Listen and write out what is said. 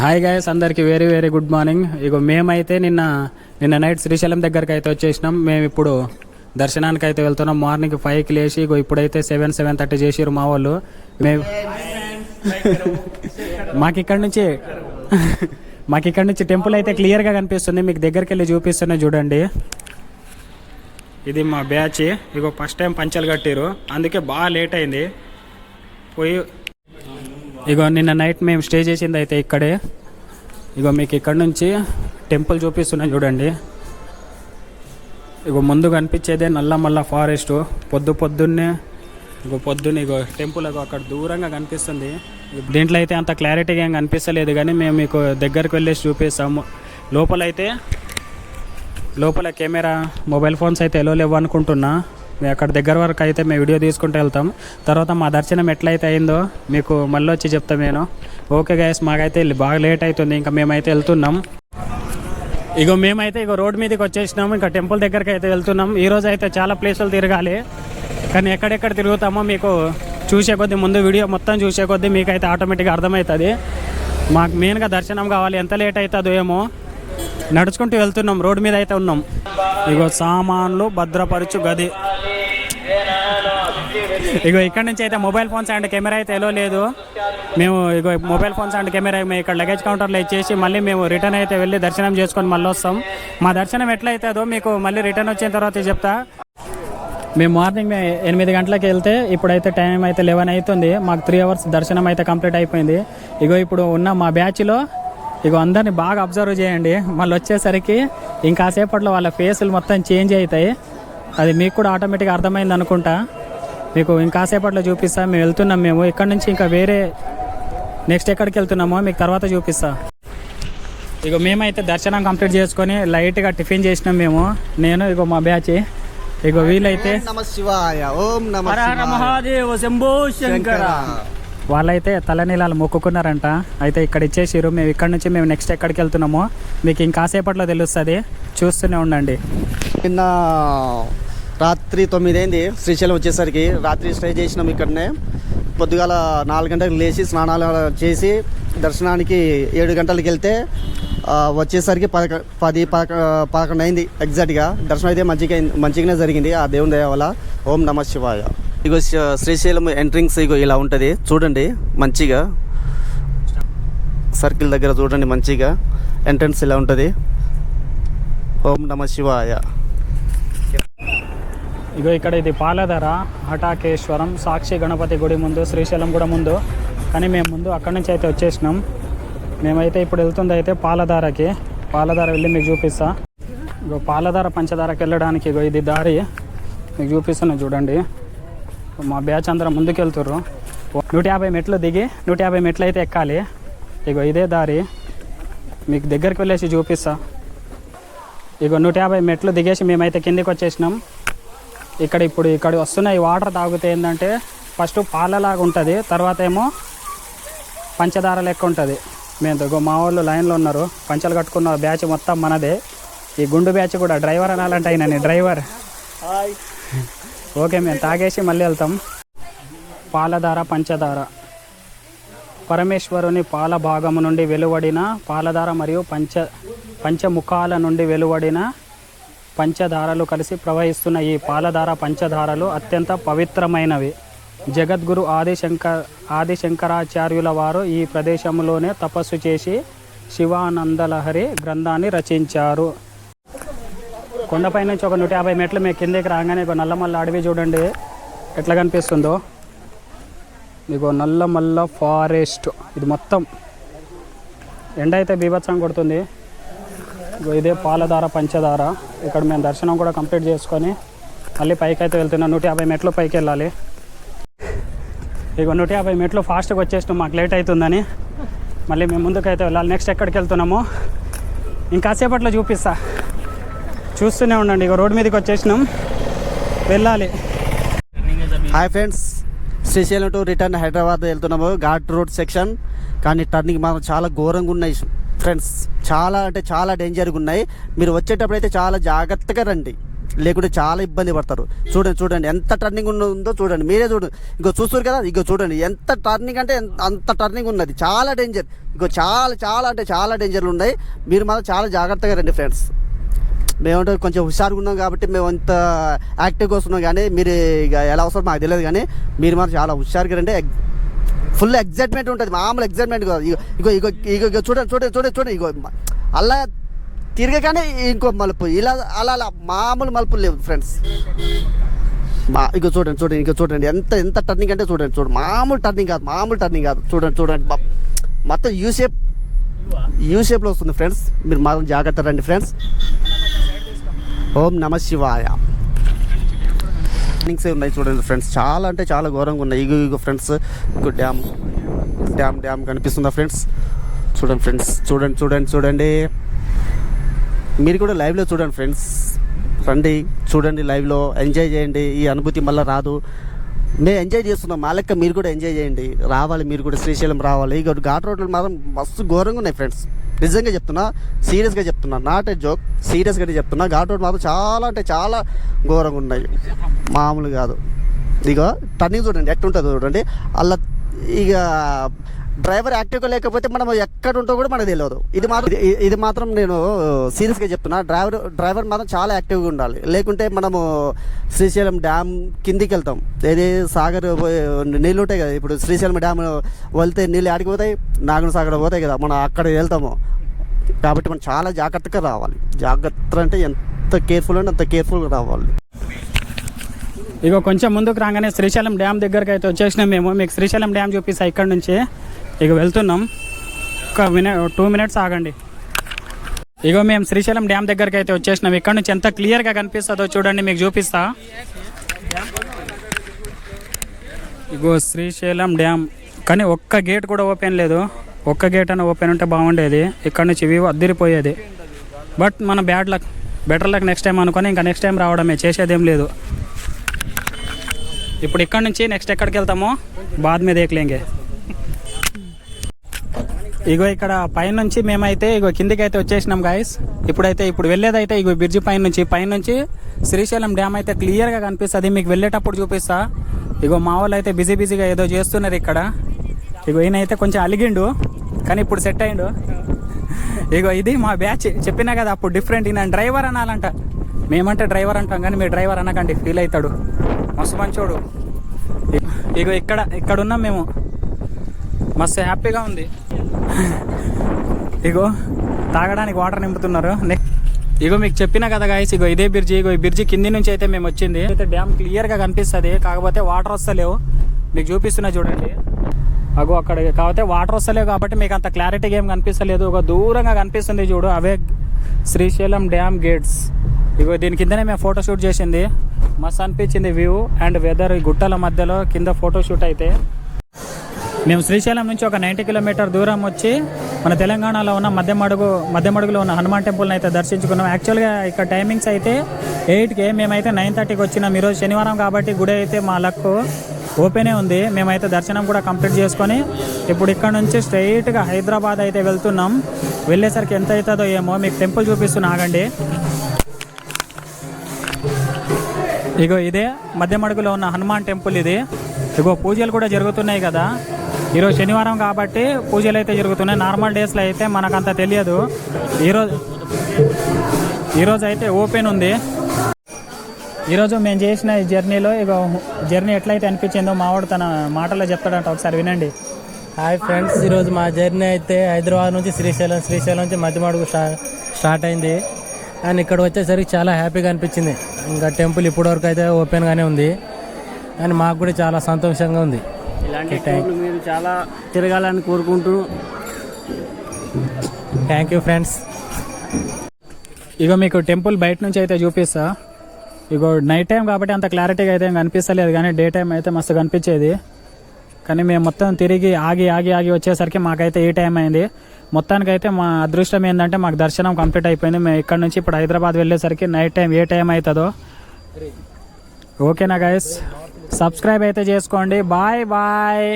Hi guys, అందరికి very very good morning. ఇగో మేమైతే నిన్న నైట్ శ్రీశైలం దగ్గరికి అయితే వచ్చేసినాం. మేము ఇప్పుడు దర్శనానికి అయితే వెళ్తున్నాం. మార్నింగ్ 5కి లేచి ఇగో ఇప్పుడైతే 7:30 చేసిరు మా వాళ్ళు. మేము మాకు ఇక్కడ నుంచి టెంపుల్ అయితే క్లియర్గా కనిపిస్తుంది. మీకు దగ్గరికి వెళ్ళి చూపిస్తున్నా చూడండి. ఇది మా బ్యాచ్. ఇగో ఫస్ట్ టైం పంచలు కట్టిరు, అందుకే బాగా లేట్ అయింది. పోయి ఇగో నిన్న నైట్ మేము స్టే చేసింది అయితే ఇక్కడే. ఇగో మీకు ఇక్కడ నుంచి టెంపుల్ చూపిస్తున్నా చూడండి. ఇగో ముందు కనిపించేదే నల్లమల్ల ఫారెస్ట్. పొద్దున్నే ఇగో టెంపుల్ అక్కడ దూరంగా కనిపిస్తుంది. దీంట్లో అయితే అంత క్లారిటీగా ఏం కనిపిస్తలేదు, కానీ మేము మీకు దగ్గరికి వెళ్ళేసి చూపిస్తాము. లోపల కెమెరా మొబైల్ ఫోన్స్ అయితే ఎలా లేవు అనుకుంటున్నా. మేము అక్కడ దగ్గర వరకు అయితే మేము వీడియో తీసుకుంటూ వెళ్తాం. తర్వాత మా దర్శనం ఎట్లయితే అయిందో మీకు మళ్ళీ వచ్చి చెప్తాం నేను. ఓకే గైస్, మాకైతే బాగా లేట్ అవుతుంది, ఇంకా మేమైతే వెళ్తున్నాం. మేమైతే రోడ్ మీదకి వచ్చేసినాము. ఇంకా టెంపుల్ దగ్గరికి అయితే వెళ్తున్నాం. ఈరోజు అయితే చాలా ప్లేసులు తిరగాలి, కానీ ఎక్కడెక్కడ తిరుగుతామో మీకు చూసే కొద్దీ, ముందు వీడియో మొత్తం చూసే కొద్దీ మీకైతే ఆటోమేటిక్గా అర్థమవుతుంది. మాకు మెయిన్గా దర్శనం కావాలి. ఎంత లేట్ అవుతుందో ఏమో. నడుచుకుంటూ వెళ్తున్నాం, రోడ్డు మీద అయితే ఉన్నాం. సామాన్లు భద్రపరచు గది. ఇక్కడ నుంచి అయితే మొబైల్ ఫోన్స్ అండ్ కెమెరా అయితే ఎలా లేదు. మేము మొబైల్ ఫోన్స్ అండ్ కెమెరా మేము ఇక్కడ లగేజ్ కౌంటర్లో ఇచ్చేసి మళ్ళీ మేము రిటర్న్ అయితే వెళ్ళి దర్శనం చేసుకొని మళ్ళీ వస్తాం. మా దర్శనం ఎట్లయితుందో మీకు మళ్ళీ రిటర్న్ వచ్చిన తర్వాత చెప్తా. మేము మార్నింగ్ 8 గంటలకు వెళ్తే ఇప్పుడైతే టైం అయితే 11 అవుతుంది. మాకు 3 hours దర్శనం అయితే కంప్లీట్ అయిపోయింది. ఇప్పుడు ఉన్న మా బ్యాచ్లో అందరినీ బాగా అబ్జర్వ్ చేయండి. మళ్ళీ వచ్చేసరికి ఇంకాసేపట్లో వాళ్ళ ఫేసులు మొత్తం చేంజ్ అవుతాయి. అది మీకు కూడా ఆటోమేటిక్గా అర్థమైంది అనుకుంటా. మీకు ఇంకాసేపట్లో చూపిస్తా. మేము వెళ్తున్నాం. మేము ఇక్కడ నుంచి ఇంకా వేరే నెక్స్ట్ ఎక్కడికి వెళ్తున్నామో మీకు తర్వాత చూపిస్తా. మేమైతే దర్శనం కంప్లీట్ చేసుకొని లైట్గా టిఫిన్ చేసినాం మేము. నేను మా బ్యాచ్. వీళ్ళైతే వాళ్ళైతే తలనీలాలు మొక్కుకున్నారంట. అయితే ఇక్కడ ఇచ్చేసిరు. మేము ఇక్కడ నుంచి మేము నెక్స్ట్ ఎక్కడికి వెళ్తున్నామో మీకు ఇంకాసేపట్లో తెలుస్తుంది, చూస్తూనే ఉండండి. నిన్న రాత్రి 9 అయింది శ్రీశైలం వచ్చేసరికి. రాత్రి స్టే చేసినాం ఇక్కడనే. పొద్దుగాల 4 గంటలకు లేచి స్నానాలు చేసి దర్శనానికి 7 గంటలకు వెళ్తే వచ్చేసరికి 10-11 అయింది ఎగ్జాక్ట్గా. దర్శనం అయితే మంచిగానే జరిగింది ఆ దేవుని దయ వల్ల. ఓం నమ శివాయ. శ్రీశైలం ఎంట్రింగ్స్ ఇలా ఉంటుంది చూడండి. మంచిగా సర్కిల్ దగ్గర చూడండి, మంచిగా ఎంట్రన్స్ ఇలా ఉంటుంది. ఓం నమ శివాయ. ఇక్కడ ఇది పాలధార హఠాకేశ్వరం సాక్షి గణపతి గుడి ముందు, శ్రీశైలం కూడా ముందు. కానీ మేము ముందు అక్కడి నుంచి అయితే వచ్చేసినాం. మేమైతే ఇప్పుడు వెళ్తుంది అయితే పాలధారకి. పాలధార వెళ్ళి మీకు చూపిస్తా. పాలధార పంచదారకి వెళ్ళడానికి ఇది దారి మీకు చూపిస్తున్నా చూడండి. మా బ్యాచ్ అందరం ముందుకు వెళ్తుర్రు. 150 మెట్లు దిగి 150 మెట్లు అయితే ఎక్కాలి. ఇదే దారి మీకు దగ్గరికి వెళ్ళేసి చూపిస్తా. 150 మెట్లు దిగేసి మేమైతే కిందికి వచ్చేసినాం. ఇక్కడ వస్తున్న ఈ వాటర్ తాగితే ఏంటంటే ఫస్ట్ పాలలాగా ఉంటుంది, తర్వాత ఏమో పంచదార లెక్క ఉంటుంది. మేము మా వాళ్ళు లైన్లో ఉన్నారు, పంచలు కట్టుకున్న బ్యాచ్ మొత్తం మనదే. ఈ గుండు బ్యాచ్ కూడా డ్రైవర్ అనాలంటే అయినా డ్రైవర్. ఓకే, మేము తాగేసి మళ్ళీ వెళ్తాం. పాలధార పంచదార. పరమేశ్వరుని పాల భాగము నుండి వెలువడిన పాలధార మరియు పంచముఖాల నుండి వెలువడిన పంచధారలు కలిసి ప్రవహిస్తున్న ఈ పాలధార పంచధారలు అత్యంత పవిత్రమైనవి. జగద్గురు ఆదిశంకరాచార్యుల వారు ఈ ప్రదేశంలోనే తపస్సు చేసి శివానందలహరి గ్రంథాన్ని రచించారు. కొండపై నుంచి ఒక 150 మెట్లు మేము కిందకి రాగానే నల్లమల్ల అడవి చూడండి ఎట్లా కనిపిస్తుందో. నల్లమల్ల ఫారెస్ట్. ఇది మొత్తం ఎండ అయితే బీభత్సం కొడుతుంది. ఇదే పాలధార పంచదార. ఇక్కడ మేము దర్శనం కూడా కంప్లీట్ చేసుకొని మళ్ళీ పైకి అయితే వెళ్తున్నాం. 150 మెట్లు పైకి వెళ్ళాలి. 150 మెట్లు ఫాస్ట్గా వచ్చేసినాం, మాకు లేట్ అవుతుందని మళ్ళీ మేము ముందుకైతే వెళ్ళాలి. నెక్స్ట్ ఎక్కడికి వెళ్తున్నామో ఇంకాసేపట్లో చూపిస్తా, చూస్తూనే ఉండండి. రోడ్ మీదకి వచ్చేసినాం, వెళ్ళాలి. Hi friends, Srisailam to return Hyderabad వెళ్తున్నాము. ఘాట్ రోడ్ సెక్షన్, కానీ టర్నింగ్ మాత్రం చాలా ఘోరంగా ఉన్నాయి ఫ్రెండ్స్. చాలా అంటే చాలా డేంజర్గా ఉన్నాయి. మీరు వచ్చేటప్పుడు అయితే చాలా జాగ్రత్తగా రండి. లేకుంటే చాలా ఇబ్బంది పడతారు. చూడండి ఎంత టర్నింగ్ ఉందో చూడండి, మీరే చూడండి. ఇగో చూస్తారు కదా, ఇగో చూడండి ఎంత టర్నింగ్ అంటే అంత టర్నింగ్ ఉన్నది. చాలా డేంజర్, ఇగో చాలా అంటే చాలా డేంజర్లు ఉన్నాయి. మీరు మాత్రం చాలా జాగ్రత్తగా రండి ఫ్రెండ్స్. మేమంటే కొంచెం హుషారుగా ఉన్నాం కాబట్టి మేము అంత యాక్టివ్గా వస్తున్నాం, కానీ మీరు ఇక ఎలా వస్తారో మాకు తెలియదు. కానీ మీరు మాత్రం చాలా హుషారుగా రండి. ఫుల్ ఎగ్జైట్మెంట్ ఉంటుంది, మామూలు ఎగ్జైట్మెంట్ కాదు. ఇగో ఇగో ఇగో ఇగో చూడండి ఇగో అలా తిరగగానే ఇంకో మలుపు, ఇలా అలా మామూలు మలుపులు లేవు ఫ్రెండ్స్. ఇగో చూడండి ఎంత టర్నింగ్ అంటే చూడండి మామూలు టర్నింగ్ కాదు. చూడండి మొత్తం యూ షేప్లో వస్తుంది ఫ్రెండ్స్. మీరు మాత్రం జాగ్రత్త రండి ఫ్రెండ్స్. ఓం నమ శివాయ. టర్నింగ్సే ఉన్నాయి చూడండి ఫ్రెండ్స్, చాలా అంటే చాలా ఘోరంగా ఉన్నాయి. ఇగో ఫ్రెండ్స్, ఇగో డ్యామ్ కనిపిస్తుందా ఫ్రెండ్స్? చూడండి ఫ్రెండ్స్, చూడండి. మీరు కూడా లైవ్లో చూడండి ఫ్రెండ్స్, రండి చూడండి లైవ్లో, ఎంజాయ్ చేయండి. ఈ అనుభూతి మళ్ళీ రాదు. మేము ఎంజాయ్ చేస్తున్నాం, మా లెక్క మీరు కూడా ఎంజాయ్ చేయండి. రావాలి, మీరు కూడా శ్రీశైలం రావాలి. ఇక ఘాట్ రోడ్లు మాత్రం మస్తు ఘోరంగా ఉన్నాయి ఫ్రెండ్స్. నిజంగా చెప్తున్నా, సీరియస్గా చెప్తున్నా, నాట్ ఏ జోక్, సీరియస్గానే చెప్తున్నా. ఘాట్ రోడ్ మాత్రం చాలా అంటే చాలా ఘోరంగా ఉన్నాయి, మామూలు కాదు. ఇక టర్నింగ్ చూడండి ఎట్టుంటుందో చూడండి. అలా ఇక డ్రైవర్ యాక్టివ్గా లేకపోతే మనం ఎక్కడ ఉంటో కూడా మనకు తెలియదు. ఇది మాత్రం నేను సీరియస్గా చెప్తున్నా. డ్రైవర్ మాత్రం చాలా యాక్టివ్గా ఉండాలి, లేకుంటే మనము శ్రీశైలం డ్యామ్ కిందికి వెళ్తాం. ఏది సాగర్ నీళ్ళు ఉంటాయి కదా, ఇప్పుడు శ్రీశైలం డ్యామ్ వెళ్తే నీళ్ళు ఆడికి పోతాయి, నాగన సాగర్ పోతాయి కదా, మనం అక్కడ వెళ్తాము. కాబట్టి మనం చాలా జాగ్రత్తగా రావాలి. జాగ్రత్త అంటే ఎంత కేర్ఫుల్ అంటే అంత కేర్ఫుల్గా రావాలి. ఇగో కొంచెం ముందుకు రాగానే శ్రీశైలం డ్యామ్ దగ్గరికి అయితే వచ్చేసినాం మేము. మీకు శ్రీశైలం డ్యామ్ చూపిస్తా ఇక్కడ నుంచి. ఇక వెళ్తున్నాం, ఒక 2 minutes ఆగండి. ఇగో మేము శ్రీశైలం డ్యామ్ దగ్గరికి అయితే వచ్చేసినాం. ఇక్కడ నుంచి ఎంత క్లియర్గా కనిపిస్తుందో చూడండి, మీకు చూపిస్తా. ఇగో శ్రీశైలం డ్యామ్, కానీ ఒక్క గేట్ కూడా ఓపెన్ లేదు. ఒక్క గేట్ అయినా ఓపెన్ ఉంటే బాగుండేది. ఇక్కడ నుంచి వ్యూ అద్దరిపోయేది. బట్ మన bad luck, better luck next time అనుకొని ఇంకా నెక్స్ట్ టైం రావడమే, చేసేదేం లేదు. ఇప్పుడు ఇక్కడ నుంచి నెక్స్ట్ ఎక్కడికి వెళ్తామో బాద్ మీద దేఖలేంగే. ఇగో ఇక్కడ పైనుంచి మేమైతే ఇగో కిందికి అయితే వచ్చేసినాం గాయస్. ఇప్పుడు వెళ్ళేదైతే ఇగో బ్రిడ్జి పైనుంచి శ్రీశైలం డ్యామ్ అయితే క్లియర్గా కనిపిస్తుంది. మీకు వెళ్ళేటప్పుడు చూపిస్తా. ఇగో మా వాళ్ళు అయితే బిజీగా ఏదో చేస్తున్నారు ఇక్కడ. ఇగో ఈయన అయితే కొంచెం అలిగిండు, కానీ ఇప్పుడు సెట్ అయ్యిండు. ఇగో ఇది మా బ్యాచ్, చెప్పినా కదా అప్పుడు డిఫరెంట్. ఈయన డ్రైవర్ అనాలంట, మేమంటే డ్రైవర్ అంటాం, కానీ మీరు డ్రైవర్ అనకండి, ఫీల్ అవుతాడు. మస్తు మంచోడు. ఇగో ఇక్కడ ఉన్నాం మేము, మస్తు హ్యాపీగా ఉంది. ఇగో తాగడానికి వాటర్ నింపుతున్నారు. ఇగో మీకు చెప్పినా కదా గాయస్, ఇగో ఇదే బ్రిడ్జి. ఇగో ఈ బ్రిడ్జి కింది నుంచి అయితే మేము వచ్చింది. అయితే డ్యామ్ క్లియర్గా కనిపిస్తుంది, కాకపోతే వాటర్ వస్తలేవు. మీకు చూపిస్తున్నా చూడండి. అగో అక్కడ కాకపోతే వాటర్ వస్తలేవు కాబట్టి మీకు అంత క్లారిటీగా ఏం కనిపిస్తలేదు. ఒక దూరంగా కనిపిస్తుంది చూడు, అవే శ్రీశైలం డ్యామ్ గేట్స్. ఇగో దీని కిందనే మేము ఫోటోషూట్ చేసింది, మస్తు అనిపించింది వ్యూ అండ్ వెదర్. ఈ గుట్టల మధ్యలో కింద ఫోటోషూట్ అయితే. మేము శ్రీశైలం నుంచి ఒక 90 kilometer దూరం వచ్చి మన తెలంగాణలో ఉన్న మధ్యమడుగులో ఉన్న హనుమాన్ టెంపుల్ని అయితే దర్శించుకున్నాం. యాక్చువల్గా ఇక్కడ టైమింగ్స్ అయితే 8కి, మేమైతే 9:30కి వచ్చినాం. ఈరోజు శనివారం కాబట్టి గుడి అయితే మా లక్ ఓపెనే ఉంది. మేమైతే దర్శనం కూడా కంప్లీట్ చేసుకొని ఇప్పుడు ఇక్కడ నుంచి స్ట్రైట్గా హైదరాబాద్ అయితే వెళ్తున్నాం. వెళ్ళేసరికి ఎంత అవుతుందో ఏమో మీకు టెంపుల్ చూపిస్తున్నా, ఆగండి. ఇగో ఇదే మధ్యమడుగులో ఉన్న హనుమాన్ టెంపుల్ ఇది. ఇగో పూజలు కూడా జరుగుతున్నాయి కదా, ఈరోజు శనివారం కాబట్టి పూజలు అయితే జరుగుతున్నాయి. నార్మల్ డేస్లో అయితే మనకంత తెలియదు. ఈరోజు అయితే ఓపెన్ ఉంది. ఈరోజు మేము చేసిన ఈ జర్నీలో ఇగో జర్నీ ఎట్లయితే అనిపించిందో మావాడు తన మాటల్లో చెప్తాడంట, ఒకసారి వినండి. హాయ్ ఫ్రెండ్స్, ఈరోజు మా జర్నీ అయితే హైదరాబాద్ నుంచి శ్రీశైలం నుంచి మధ్యమడుగు స్టార్ట్ అయింది. అండ్ ఇక్కడ వచ్చేసరికి చాలా హ్యాపీగా అనిపించింది. ఇంకా టెంపుల్ ఇప్పటివరకు అయితే ఓపెన్గానే ఉంది అండ్ మాకు కూడా చాలా సంతోషంగా ఉంది. ఇలాంటి టైంలో మీరు చాలా తిరగాలని కోరుకుంటూ థ్యాంక్ యూ ఫ్రెండ్స్. ఇగో మీకు టెంపుల్ బయట నుంచి అయితే చూపిస్తా. ఇగో నైట్ టైం కాబట్టి అంత క్లారిటీగా అయితే కనిపిస్తలేదు, కానీ డే టైం అయితే మస్తు కనిపించేది. కానీ మేము మొత్తం తిరిగి ఆగి వచ్చేసరికి మాకైతే ఈ టైం అయింది. మొత్తానికైతే మా అదృష్టం ఏంటంటే మాకు దర్శనం కంప్లీట్ అయిపోయింది. మేము ఇక్కడ నుంచి ఇప్పుడు హైదరాబాద్ వెళ్ళేసరికి నైట్ టైం ఏ టైం అవుతుందో. ఓకేనా గైస్, సబ్స్క్రైబ్ అయితే చేసుకోండి. బాయ్.